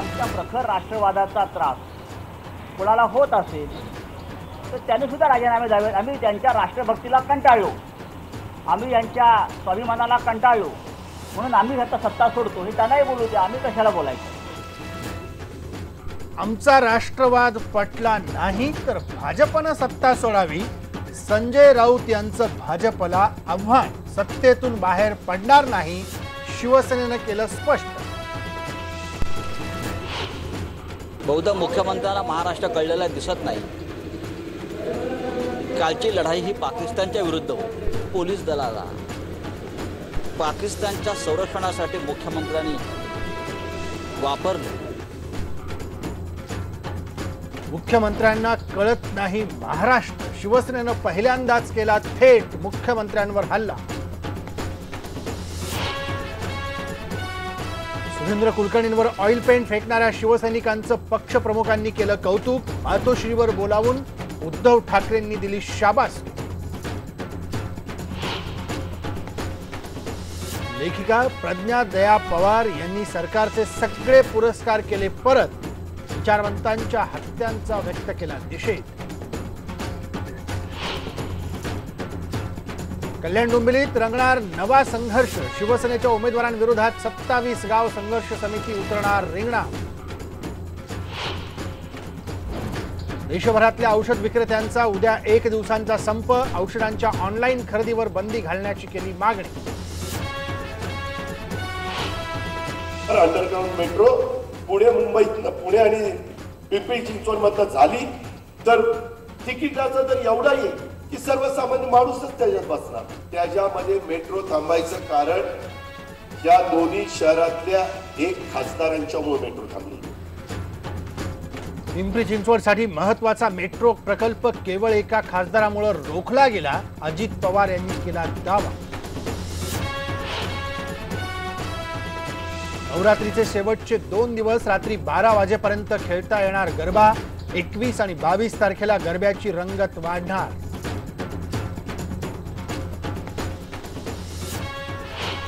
आमच्या प्रखर राष्ट्रवादाचा त्रास कोणाला होत असेल तर त्यांनी सुद्धा राजीनामे द्यावेत। आम्ही त्यांच्या राष्ट्रभक्तीला कंटाळलो, आम्ही यांच्या स्वाभिमानाला कंटाळलो, म्हणून आम्ही आता सत्ता सोडतो। हे त्यांनाही बोलू द्या, आम्ही कशाला बोलायचं। आमचा राष्ट्रवाद पटला नाही तर भाजपनं सत्ता सोडावी। संजय राऊत यांचं भाजपला आव्हान, सत्तेतून बाहेर पडणार नाही, शिवसेनेनं केलं स्पष्ट। बहुधा मुख्यमंत्र्यांना महाराष्ट्र कळलेला दिसत नाही। कालची लढाई ही पाकिस्तानच्या विरुद्ध होती। पोलीस दलाला पाकिस्तानच्या संरक्षणासाठी मुख्यमंत्र्यांनी वापरले। मुख्यमंत्र्यांना कळत नाही महाराष्ट्र, शिवसेनेनं पहिल्यांदाच केला थेट मुख्यमंत्र्यांवर हल्ला। सुरेंद्र कुलकर्णींवर ऑइल पेंट फेकणाऱ्या शिवसैनिकांचं पक्षप्रमुखांनी केलं कौतुक। मातोश्रीवर बोलावून उद्धव ठाकरेंनी दिली शाबासकी। लेखिका प्रज्ञा दया पवार यांनी सरकारचे सगळे पुरस्कार केले परत। विचारवंतांच्या हत्यांचा व्यक्त केला निषेध। कल्याण डोंबिवलीत रंगणार नवा संघर्ष, शिवसेनेच्या उमेदवारांविरोधात 27 गाव संघर्ष समिती उतरणार रिंगणात। देशभरातल्या औषध विक्रेत्यांचा उद्या 1 दिवसांचा संप, औषधांच्या ऑनलाईन खरेदीवर बंदी घालण्याची केली मागणी। अंडरग्राउंड मेट्रो पुणे मुंबईत पुणे आणि पिंपरी चिंचवड मध्ये झाली तर तिकिटाचा जर एवढा येईल की सर्वसामान्य माणूसच त्याच्यात बसणार। त्याच्यामध्ये मेट्रो थांबायचं कारण या दोन्ही शहरातल्या एक खासदारांच्यामुळे मेट्रो थांबली। पिंपरी चिंचवडसाठी महत्वाचा मेट्रो प्रकल्प केवळ एका खासदारामुळे रोखला गेला, अजित पवार यांनी केला दावा। नवरात्रीचे शेवटचे 2 दिवस रात्री 12 वाजेपर्यंत खेळता येणार गरबा। 21 आणि 22 तारखेला गरब्याची रंगत वाढणार।